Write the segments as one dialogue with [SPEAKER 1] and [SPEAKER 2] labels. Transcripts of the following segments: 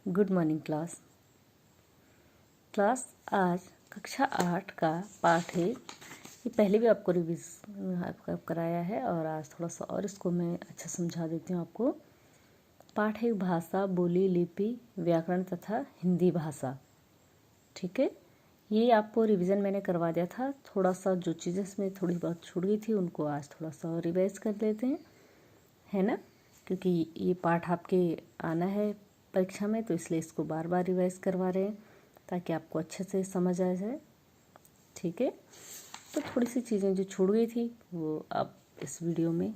[SPEAKER 1] Good morning class. आज कक्षा 8 का पाठ है। ये पहले भी आपको आपका कराया है और आज थोड़ा सा और इसको मैं अच्छा समझा देती हूँ आपको। पाठ है भाषा, बोली, लिपि, व्याकरण तथा हिंदी भाषा। ठीक है, ये आपको रिवीजन मैंने करवा दिया था। थोड़ा सा जो चीज़ें इसमें थोड़ी बहुत छूट गई थी उनको आज थोड़ा सा और रिवाइज कर लेते हैं, है ना, क्योंकि ये पाठ आपके आना है परीक्षा में, तो इसलिए इसको बार बार रिवाइज करवा रहे हैं ताकि आपको अच्छे से समझ आ जाए। ठीक है, तो थोड़ी सी चीज़ें जो छूट गई थी वो आप इस वीडियो में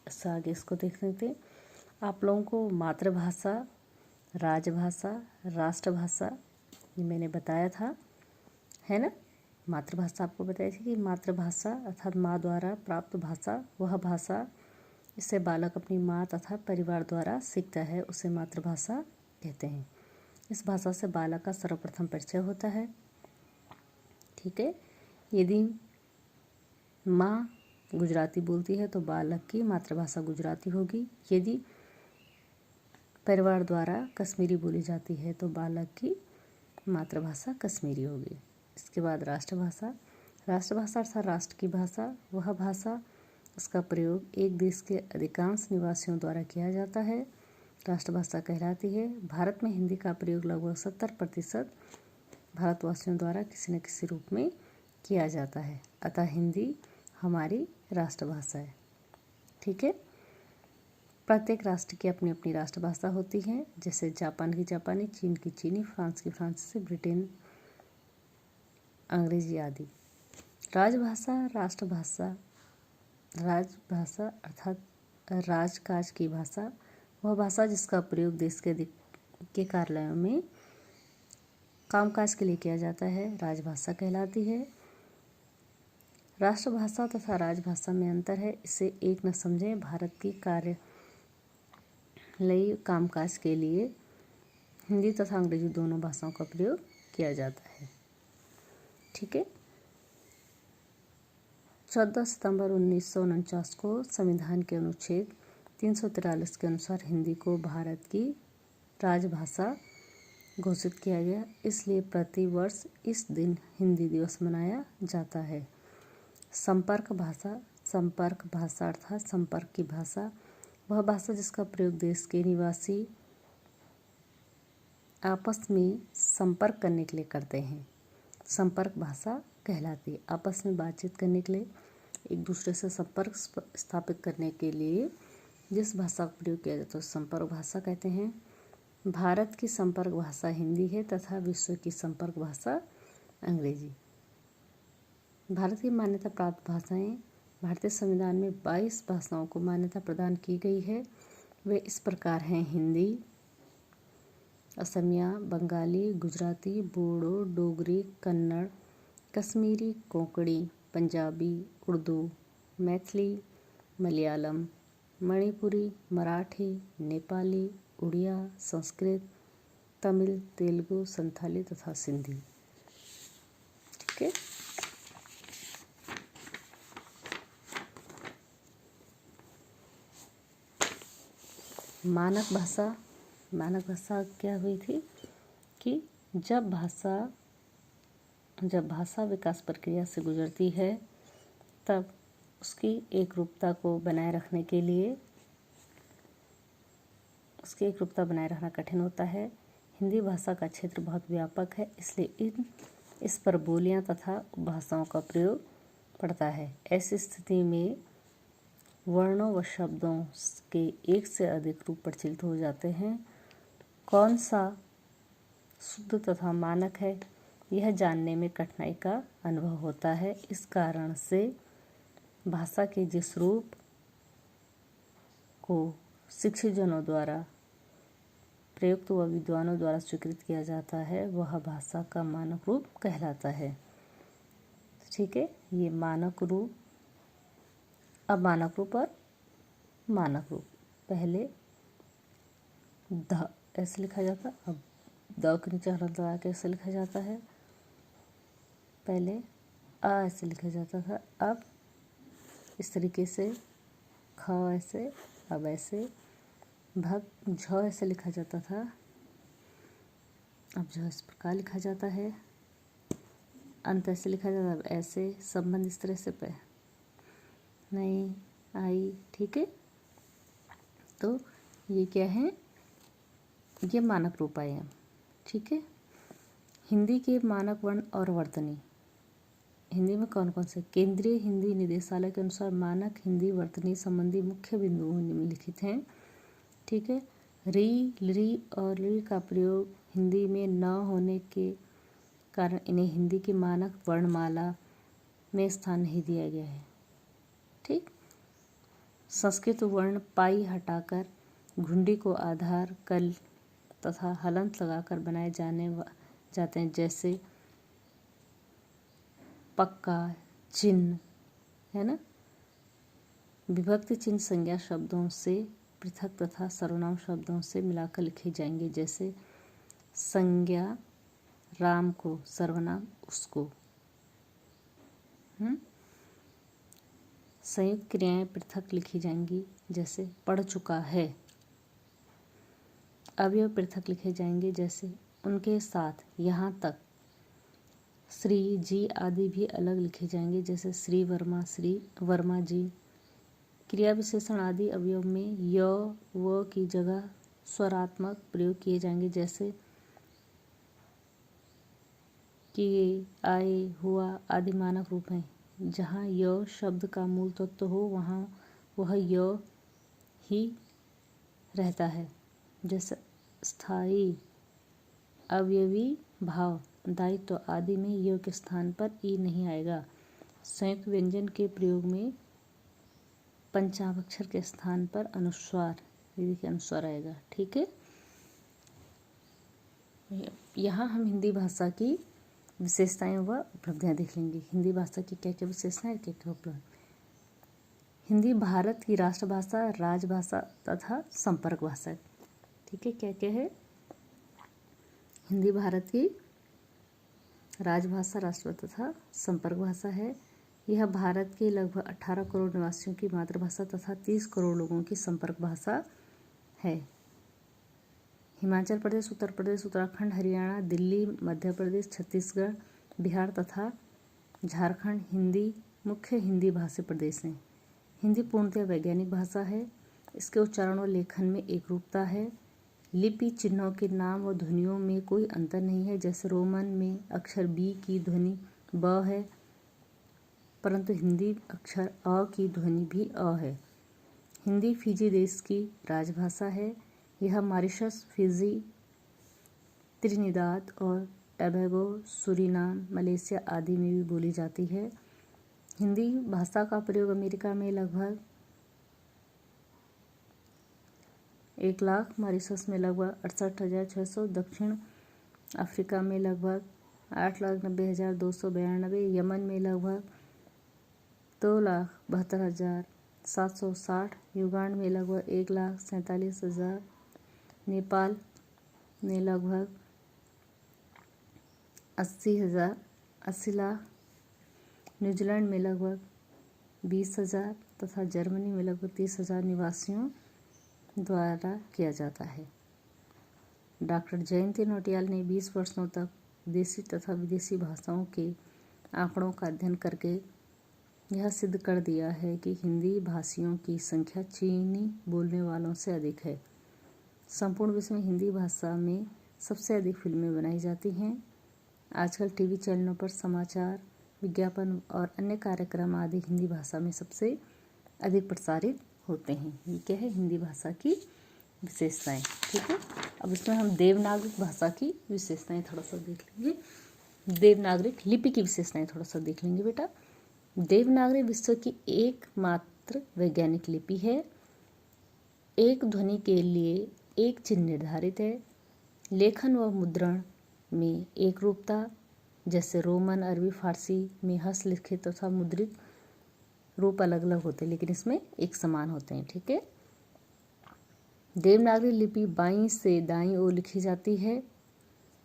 [SPEAKER 1] इससे आगे इसको देख लेते हैं। आप लोगों को मातृभाषा, राजभाषा, राष्ट्रभाषा ये मैंने बताया था, है ना। मातृभाषा आपको बताई थी कि मातृभाषा अर्थात माँ द्वारा प्राप्त भाषा वह भाषा इससे बालक अपनी माँ तथा परिवार द्वारा सीखता है, उसे मातृभाषा कहते हैं। इस भाषा से बालक का सर्वप्रथम परिचय होता है। ठीक है, यदि माँ गुजराती बोलती है तो बालक की मातृभाषा गुजराती होगी। यदि परिवार द्वारा कश्मीरी बोली जाती है तो बालक की मातृभाषा कश्मीरी होगी। इसके बाद राष्ट्रभाषा। राष्ट्रभाषा अर्थात राष्ट्र की भाषा वह भाषा इसका प्रयोग एक देश के अधिकांश निवासियों द्वारा किया जाता है, राष्ट्रभाषा कहलाती है। भारत में हिंदी का प्रयोग लगभग 70% भारतवासियों द्वारा किसी न किसी रूप में किया जाता है, अतः हिंदी हमारी राष्ट्रभाषा है। ठीक है, प्रत्येक राष्ट्र की अपनी अपनी राष्ट्रभाषा होती है, जैसे जापान की जापानी, चीन की चीनी, फ्रांस की फ्रांसीसी, ब्रिटेन अंग्रेजी आदि। राजभाषा, राष्ट्रभाषा, राजभाषा अर्थात राजकाज की भाषा वह भाषा जिसका प्रयोग देश के कार्यालयों में कामकाज के लिए किया जाता है, राजभाषा कहलाती है। राष्ट्रभाषा तथा राजभाषा में अंतर है, इसे एक न समझें। भारत की कार्यालयीय कामकाज के लिए हिंदी तथा अंग्रेजी दोनों भाषाओं का प्रयोग किया जाता है। ठीक है, 14 सितंबर 1949 को संविधान के अनुच्छेद 343 के अनुसार हिंदी को भारत की राजभाषा घोषित किया गया, इसलिए प्रति वर्ष इस दिन हिंदी दिवस मनाया जाता है। संपर्क भाषा अर्थात संपर्क की भाषा वह भाषा जिसका प्रयोग देश के निवासी आपस में संपर्क करने के लिए करते हैं, संपर्क भाषा कहलाती है। आपस में बातचीत करने के लिए, एक दूसरे से संपर्क स्थापित करने के लिए जिस भाषा का प्रयोग किया जाता है संपर्क भाषा कहते हैं। भारत की संपर्क भाषा हिंदी है तथा विश्व की संपर्क भाषा अंग्रेजी। भारत की मान्यता प्राप्त भाषाएं। भारतीय संविधान में 22 भाषाओं को मान्यता प्रदान की गई है। वे इस प्रकार हैं: हिंदी, असमिया, बंगाली, गुजराती, बोडो, डोगरी, कन्नड़, कश्मीरी, कोंकणी, पंजाबी, उर्दू, मैथिली, मलयालम, मणिपुरी, मराठी, नेपाली, उड़िया, संस्कृत, तमिल, तेलुगु, संथाली तथा सिंधी। ठीक है, मानक भाषा क्या हुई थी कि जब भाषा विकास प्रक्रिया से गुजरती है तब उसकी एक रूपता को बनाए रखने के लिए उसकी एक रूपता बनाए रखना कठिन होता है। हिंदी भाषा का क्षेत्र बहुत व्यापक है, इसलिए इस पर बोलियां तथा भाषाओं का प्रयोग पड़ता है। ऐसी स्थिति में वर्णों व शब्दों के एक से अधिक रूप प्रचलित हो जाते हैं। कौन सा शुद्ध तथा मानक है यह जानने में कठिनाई का अनुभव होता है। इस कारण से भाषा के जिस रूप को शिक्षित जनों द्वारा प्रयुक्त व विद्वानों द्वारा स्वीकृत किया जाता है वह भाषा का मानक रूप कहलाता है। ठीक है, ये मानक रूप। अब मानक रूप और मानक रूप। पहले ध ऐसे लिखा जाता, अब द के नीचे हलंत लगा के ऐसे लिखा जाता है। पहले अ ऐसे लिखा जाता था, अब इस तरीके से ख ऐसे, अब ऐसे। झ ऐसे लिखा जाता था, अब जो इस प्रकार लिखा जाता है, अंत ऐसे लिखा जाता है, अब ऐसे संबंध इस तरह से पे नहीं आई, ठीक है। तो ये क्या है, ये मानक रूप आए हैं, ठीक है। हिंदी के मानक वर्ण और वर्तनी, हिंदी में कौन कौन से, केंद्रीय हिंदी निदेशालय के अनुसार मानक हिंदी वर्तनी संबंधी मुख्य बिंदु निम्नलिखित हैं, ठीक है। री, लरी और ली का प्रयोग हिंदी में न होने के कारण इन्हें हिंदी की मानक वर्णमाला में स्थान नहीं दिया गया है, ठीक। संस्कृत वर्ण पाई हटाकर घुंडी को आधार कल तथा हलंत लगाकर बनाए जाते हैं, जैसे पक्का, चिन्ह, है ना। विभक्ति चिन्ह संज्ञा शब्दों से पृथक तथा सर्वनाम शब्दों से मिलाकर लिखे जाएंगे, जैसे संज्ञा राम को, सर्वनाम उसको। संयुक्त क्रियाएं पृथक लिखी जाएंगी, जैसे पढ़ चुका है। अवयव पृथक लिखे जाएंगे, जैसे उनके साथ, यहाँ तक। श्री, जी आदि भी अलग लिखे जाएंगे, जैसे श्री वर्मा जी। क्रिया विशेषण आदि अवयव में य व की जगह स्वरात्मक प्रयोग किए जाएंगे, जैसे किए, आए, हुआ आदि मानक रूप हैं। जहाँ य शब्द का मूल तत्व हो वहाँ वह य ही रहता है, जैसे स्थायी, अवयवी भाव, दायित्व आदि में य के स्थान पर ई नहीं आएगा। संयुक्त व्यंजन के प्रयोग में पंचाक्षर के स्थान पर अनुस्वार, दीदी के अनुस्वार आएगा, ठीक है। यहाँ हम हिंदी भाषा की विशेषताएं व उपलब्धियाँ देख लेंगे। हिंदी भाषा की क्या क्या विशेषताएं, क्या क्या उपलब्ध। हिंदी भारत की राष्ट्रभाषा, राजभाषा तथा संपर्क भाषा, ठीक है। क्या क्या है, हिंदी भारत की राजभाषा, राष्ट्रभाषा तथा संपर्क भाषा है। यह भारत के लगभग 18 करोड़ निवासियों की मातृभाषा तथा 30 करोड़ लोगों की संपर्क भाषा है। हिमाचल प्रदेश, उत्तर प्रदेश, उत्तराखंड, हरियाणा, दिल्ली, मध्य प्रदेश, छत्तीसगढ़, बिहार तथा झारखंड हिंदी मुख्य हिंदी भाषी प्रदेश हैं। हिंदी पूर्णतः वैज्ञानिक भाषा है। इसके उच्चारण और लेखन में एकरूपता है। लिपि चिन्हों के नाम व ध्वनियों में कोई अंतर नहीं है, जैसे रोमन में अक्षर बी की ध्वनि ब है, परंतु हिंदी अक्षर अ की ध्वनि भी अ है। हिंदी फिजी देश की राजभाषा है। यह मॉरिशस, फिजी, त्रिनिदाद और टोबैगो, सुरीनाम, मलेशिया आदि में भी बोली जाती है। हिंदी भाषा का प्रयोग अमेरिका में लगभग 1 लाख, मॉरिशस में लगभग 68,600, दक्षिण अफ्रीका में लगभग 8,90,292, यमन में लगभग 2,72,760, युगांड में लगभग 1,47,000, नेपाल में लगभग 80 लाख, न्यूजीलैंड में लगभग 20,000 तथा जर्मनी में लगभग 30,000 निवासियों द्वारा किया जाता है। डॉक्टर जयंती नौटियाल ने 20 वर्षों तक देशी तथा विदेशी भाषाओं के आंकड़ों का अध्ययन करके यह सिद्ध कर दिया है कि हिंदी भाषियों की संख्या चीनी बोलने वालों से अधिक है। संपूर्ण विश्व में हिंदी भाषा में सबसे अधिक फिल्में बनाई जाती हैं। आजकल टीवी चैनलों पर समाचार, विज्ञापन और अन्य कार्यक्रम आदि हिंदी भाषा में सबसे अधिक प्रसारित होते हैं। ये क्या है, हिंदी भाषा की विशेषताएं, ठीक है। अब इसमें हम देवनागरिक भाषा की विशेषताएं थोड़ा सा देख लेंगे। देवनागरिक लिपि की विशेषताएं थोड़ा सा देख लेंगे बेटा। देवनागरी विश्व की एकमात्र वैज्ञानिक लिपि है। एक ध्वनि के लिए एक चिन्ह निर्धारित है। लेखन व मुद्रण में एकरूपता, जैसे रोमन, अरबी, फारसी में हस्तलिखित तथा मुद्रित रूप अलग अलग होते हैं, लेकिन इसमें एक समान होते हैं, ठीक है। देवनागरी लिपि बाईं से दाईं ओर लिखी जाती है।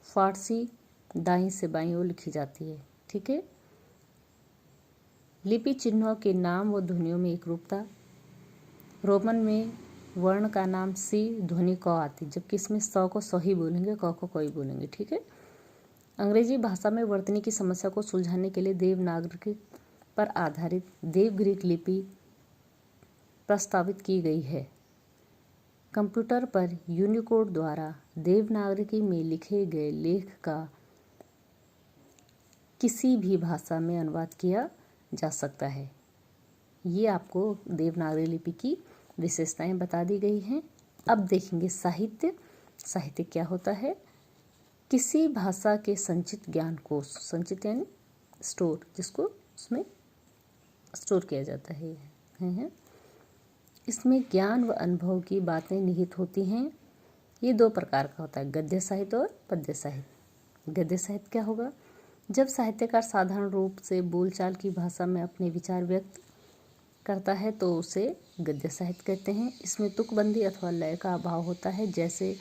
[SPEAKER 1] फारसी दाईं से बाईं ओर लिखी जाती है, ठीक है। लिपि चिन्हों के नाम व ध्वनियों में एकरूपता। रोमन में वर्ण का नाम सी, ध्वनि क आती, जबकि इसमें स को स ही बोलेंगे, क को क ही बोलेंगे। ठीक है। अंग्रेजी भाषा में वर्तनी की समस्या को सुलझाने के लिए देवनागरी पर आधारित देवग्रीक लिपि प्रस्तावित की गई है। कंप्यूटर पर यूनिकोड द्वारा देवनागरी में लिखे गए लेख का किसी भी भाषा में अनुवाद किया जा सकता है। ये आपको देवनागरी लिपि की विशेषताएं बता दी गई हैं। अब देखेंगे साहित्य। साहित्य क्या होता है? किसी भाषा के संचित ज्ञान को, संचित यानी स्टोर, जिसको उसमें स्टोर किया जाता है। इसमें ज्ञान व अनुभव की बातें निहित होती हैं। ये दो प्रकार का होता है, गद्य साहित्य और पद्य साहित्य। गद्य साहित्य क्या होगा? जब साहित्यकार साधारण रूप से बोलचाल की भाषा में अपने विचार व्यक्त करता है तो उसे गद्य साहित्य कहते हैं। इसमें तुकबंदी अथवा लय का अभाव होता है। जैसे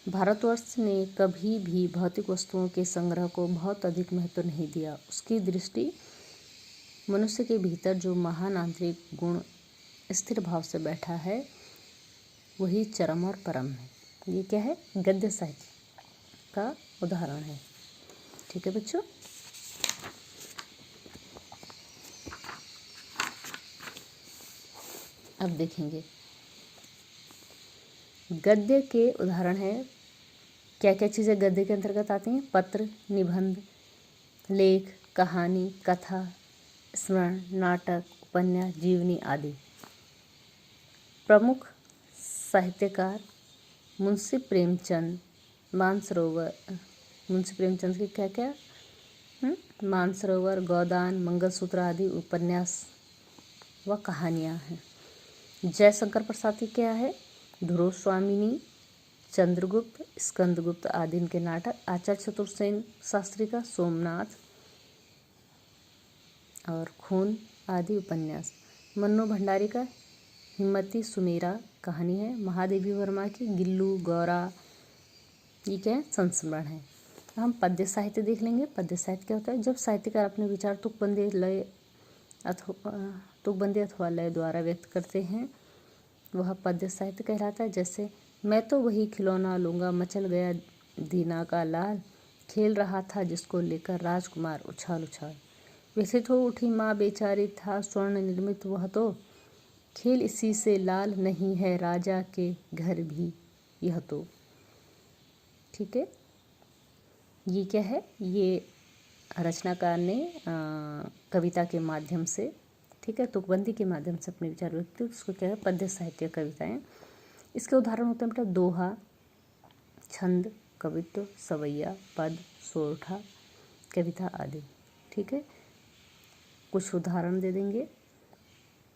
[SPEAKER 1] भारतवर्ष ने कभी भी भौतिक वस्तुओं के संग्रह को बहुत अधिक महत्व नहीं दिया। उसकी दृष्टि मनुष्य के भीतर जो महान आंतरिक गुण स्थिर भाव से बैठा है वही चरम और परम है। ये क्या है? गद्य साहित्य का उदाहरण है। ठीक है बच्चों। अब देखेंगे गद्य के उदाहरण है। क्या क्या चीज़ें गद्य के अंतर्गत आती हैं? पत्र, निबंध, लेख, कहानी, कथा, स्मरण, नाटक, उपन्यास, जीवनी आदि। प्रमुख साहित्यकार मुंशी प्रेमचंद, मानसरोवर, मुंशी प्रेमचंद के क्या क्या? मानसरोवर, गोदान, मंगलसूत्र आदि उपन्यास व कहानियाँ हैं। जयशंकर प्रसाद की क्या है? ध्रुव स्वामिनी, चंद्रगुप्त, स्कंदगुप्त आदि इनके नाटक। आचार्य चतुर्सेन शास्त्री का सोमनाथ और खून आदि उपन्यास। मन्नू भंडारी का हिम्मती सुमेरा कहानी है। महादेवी वर्मा की गिल्लू गौरा, ये क्या है? संस्मरण है। हम पद्य साहित्य देख लेंगे। पद्य साहित्य क्या होता है? जब साहित्यकार अपने विचार तुकबंदी अथवा लय द्वारा व्यक्त करते हैं वह पद्य साहित्य कहलाता है। जैसे मैं तो वही खिलौना लूँगा, मचल गया दीना का लाल, खेल रहा था जिसको लेकर राजकुमार उछाल उछाल, व्यथित हो उठी माँ बेचारी, था स्वर्ण निर्मित वह तो, खेल इसी से लाल, नहीं है राजा के घर भी यह तो। ठीक है। ये क्या है? ये रचनाकार ने कविता के माध्यम से, ठीक है, तुकबंदी के माध्यम से अपने विचार व्यक्त किए। उसको क्या है? पद्य साहित्य कविताएं। इसके उदाहरण होते हैं बेटा दोहा, छंद, कवित्व, सवैया, पद, सोरठा, कविता आदि। ठीक है। कुछ उदाहरण दे देंगे।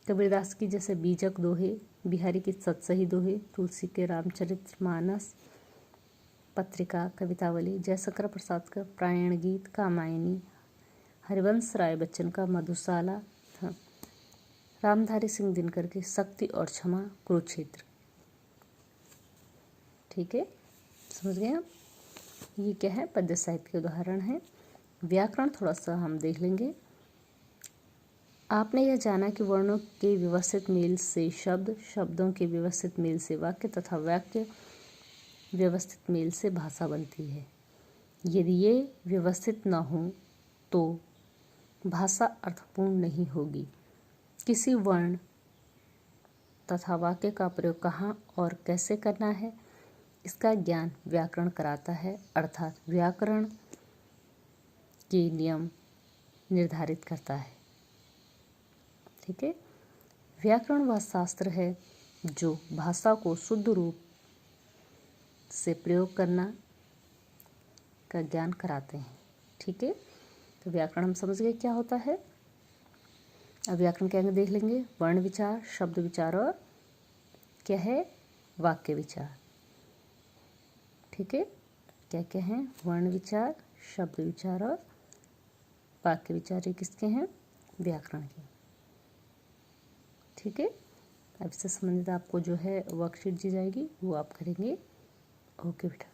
[SPEAKER 1] कबीरदास की जैसे बीजक दोहे, बिहारी की सतसही दोहे, तुलसी के रामचरितमानस, पत्रिका, कवितावली, जयशंकर प्रसाद का प्रायण गीत, कामायनी, हरिवंश राय बच्चन का मधुशाला, रामधारी सिंह दिनकर की शक्ति और क्षमा, कुरुक्षेत्र। ठीक है, समझ गए आप? ये क्या है? पद्य साहित्य के उदाहरण है। व्याकरण थोड़ा सा हम देख लेंगे। आपने यह जाना कि वर्णों के व्यवस्थित मेल से शब्द, शब्दों के व्यवस्थित मेल से वाक्य तथा वाक्य व्यवस्थित मेल से भाषा बनती है। यदि ये व्यवस्थित न हो तो भाषा अर्थपूर्ण नहीं होगी। किसी वर्ण तथा वाक्य का प्रयोग कहाँ और कैसे करना है, इसका ज्ञान व्याकरण कराता है, अर्थात व्याकरण के नियम निर्धारित करता है। ठीक है। व्याकरण वह शास्त्र है जो भाषा को शुद्ध रूप से प्रयोग करना का ज्ञान कराते हैं। ठीक है। तो व्याकरण हम समझ गए क्या होता है। अब व्याकरण के अंग देख लेंगे। वर्ण विचार, शब्द विचार और क्या है? वाक्य विचार। ठीक है। क्या क्या है? वर्ण विचार, शब्द विचार और वाक्य विचार। ये किसके हैं? व्याकरण के। ठीक है। अब इससे संबंधित आपको जो है वर्कशीट दी जाएगी वो आप करेंगे। ओके बेटा।